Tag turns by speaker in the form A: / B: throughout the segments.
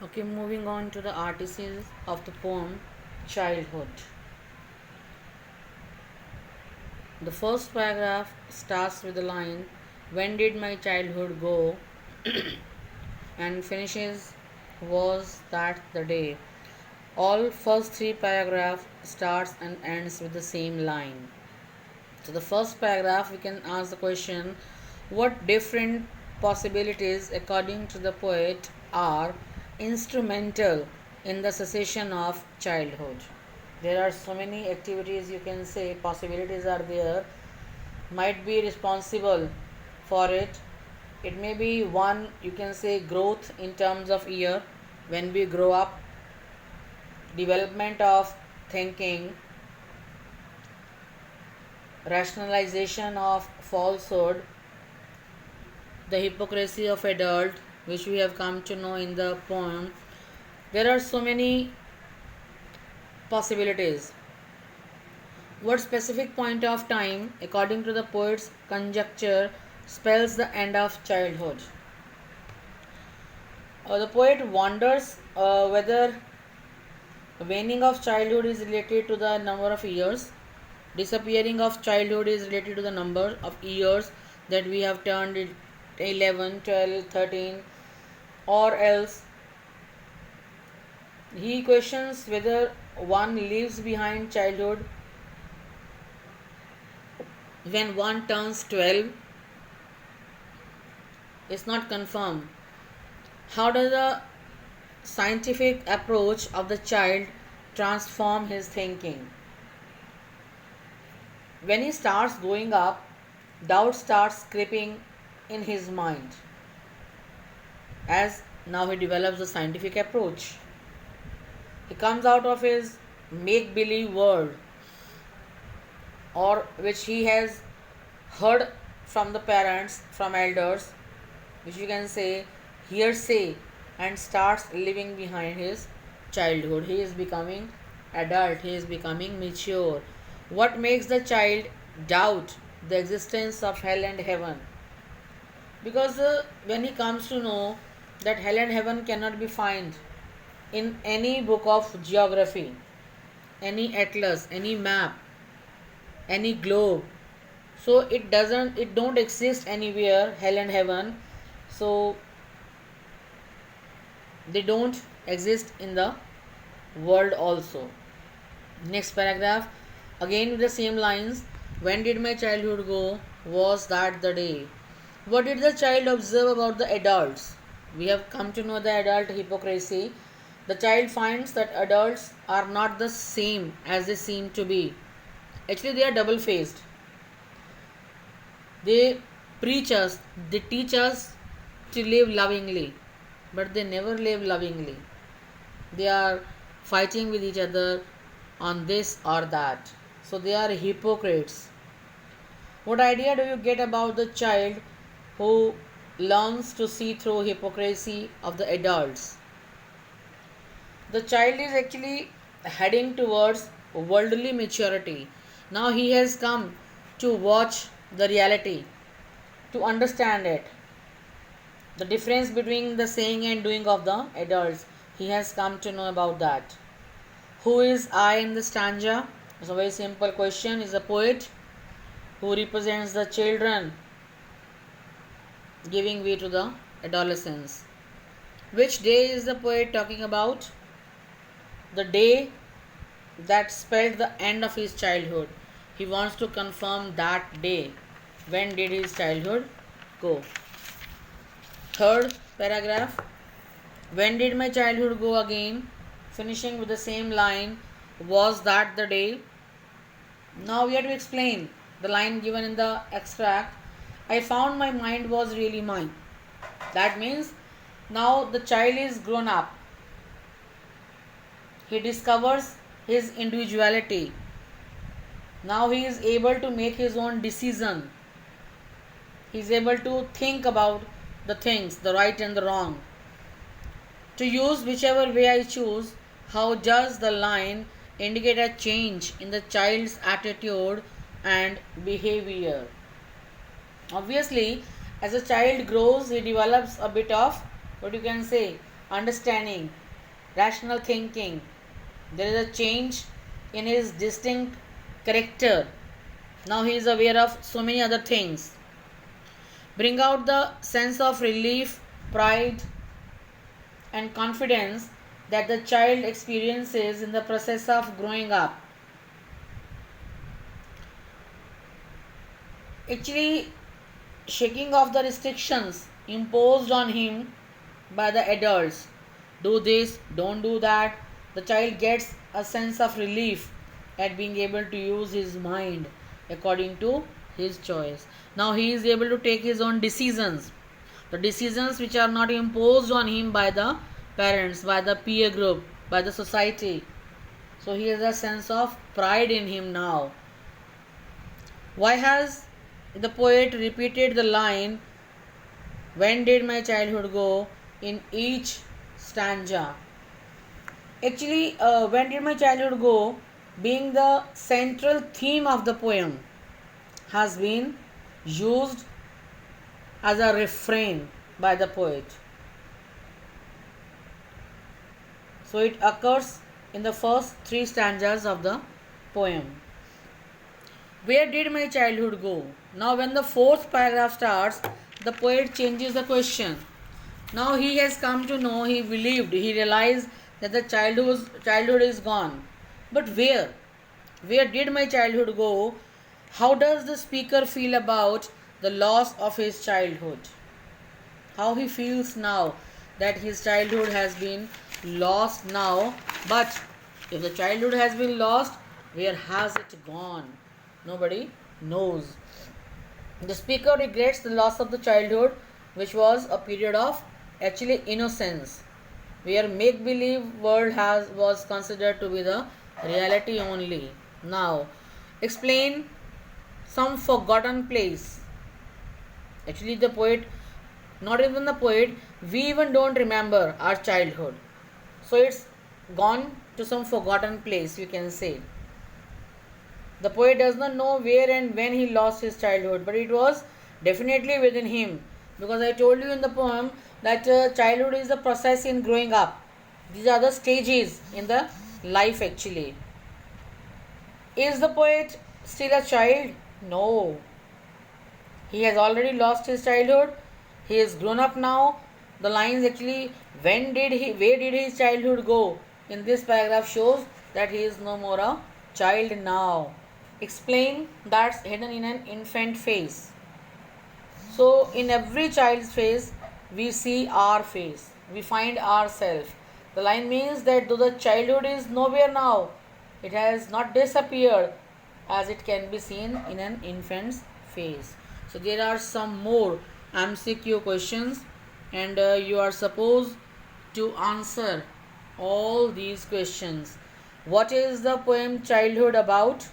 A: Okay, moving on to the artists of the poem Childhood. The first paragraph starts with the line, "When did my childhood go?" and finishes, "Was that the day?" All first three paragraph starts and ends with the same line. So the first paragraph we can ask the question, what different possibilities according to the poet are instrumental in the cessation of childhood? There are so many activities, you can say possibilities are there, might be responsible for it. It may be one, you can say growth in terms of year, when we grow up, development of thinking, rationalization of falsehood, the hypocrisy of adult, which we have come to know in the poem. There are so many possibilities. What specific point of time, according to the poet's conjecture, spells the end of childhood? The poet wonders whether waning of childhood is related to the number of years, disappearing of childhood is related to the number of years that we have turned it 11, 12, 13, or else he questions whether one leaves behind childhood when one turns 12. It's not confirmed. How does the scientific approach of the child transform his thinking? When he starts growing up, doubt starts creeping in his mind, as now he develops the scientific approach. He comes out of his make believe world, or which he has heard from the parents, from elders, which you can say hearsay, and starts living behind his childhood. He is becoming adult, he is becoming mature. What makes the child doubt the existence of hell and heaven? Because when he comes to know that hell and heaven cannot be found in any book of geography, any atlas, any map, any globe, so it don't exist anywhere, hell and heaven. So they don't exist in the world also. Next paragraph, again with the same lines, when did my childhood go? Was that the day? What did the child observe about the adults? We have come to know the adult hypocrisy. The child finds that adults are not the same as they seem to be. Actually, they are double faced. They preach us, they teach us to live lovingly, but they never live lovingly. They are fighting with each other on this or that. So they are hypocrites. What idea do you get about the child who learns to see through hypocrisy of the adults? The child is actually heading towards worldly maturity. Now he has come to watch the reality, to understand it. The difference between the saying and doing of the adults, he has come to know about that. Who is I in the stanza? It's a very simple question. Is a poet who represents the children giving way to the adolescence. Which day is the poet talking about? The day that spelled the end of his childhood. He wants to confirm that day. When did his childhood go? Third paragraph, when did my childhood go again? Finishing with the same line, was that the day? Now we have to explain the line given in the extract. I found my mind was really mine. That means now the child is grown up. He discovers his individuality. Now he is able to make his own decision. He is able to think about the things, the right and the wrong. To use whichever way I choose, how does the line indicate a change in the child's attitude and behavior? Obviously, as a child grows, he develops a bit of what you can say, understanding, rational thinking. There is a change in his distinct character. Now he is aware of so many other things. Bring out the sense of relief, pride, and confidence that the child experiences in the process of growing up. Actually, shaking off the restrictions imposed on him by the adults. Do this, don't do that. The child gets a sense of relief at being able to use his mind according to his choice. Now he is able to take his own decisions. The decisions which are not imposed on him by the parents, by the peer group, by the society. So he has a sense of pride in him now. Why has the poet repeated the line, "When did my childhood go?" in each stanza? Actually, "When did my childhood go," being the central theme of the poem, has been used as a refrain by the poet. So it occurs in the first three stanzas of the poem. Where did my childhood go? Now when the fourth paragraph starts, the poet changes the question. Now he has come to know, he believed, he realized that the childhood is gone. But where? Where did my childhood go? How does the speaker feel about the loss of his childhood? How he feels now that his childhood has been lost now. But if the childhood has been lost, where has it gone? Nobody knows. The speaker regrets the loss of the childhood, which was a period of actually innocence, where make-believe world was considered to be the reality only. Now, explain some forgotten place. Actually, the poet, not even the poet, we even don't remember our childhood. So it's gone to some forgotten place, we can say. The poet does not know where and when he lost his childhood, but it was definitely within him. Because I told you in the poem that childhood is the process in growing up. These are the stages in the life actually. Is the poet still a child? No. He has already lost his childhood. He is grown up now. The lines actually, where did his childhood go? In this paragraph shows that he is no more a child now. Explain that's hidden in an infant face. So in every child's face, we see our face. We find ourselves. The line means that though the childhood is nowhere now, it has not disappeared as it can be seen in an infant's face. So there are some more MCQ questions and you are supposed to answer all these questions. What is the poem Childhood about?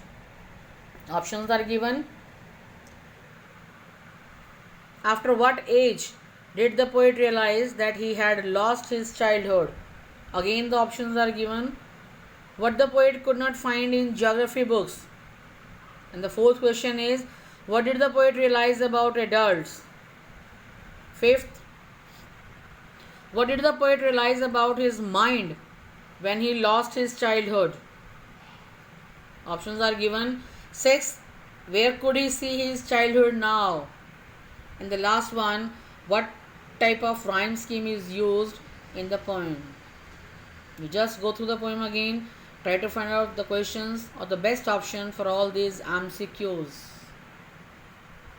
A: Options are given. After what age did the poet realize that he had lost his childhood? Again the options are given. What the poet could not find in geography books. And the fourth question is, what did the poet realize about adults? Fifth, what did the poet realize about his mind when he lost his childhood? Options are given. Sixth, where could he see his childhood now? And the last one, what type of rhyme scheme is used in the poem? You just go through the poem again, try to find out the questions or the best option for all these MCQs.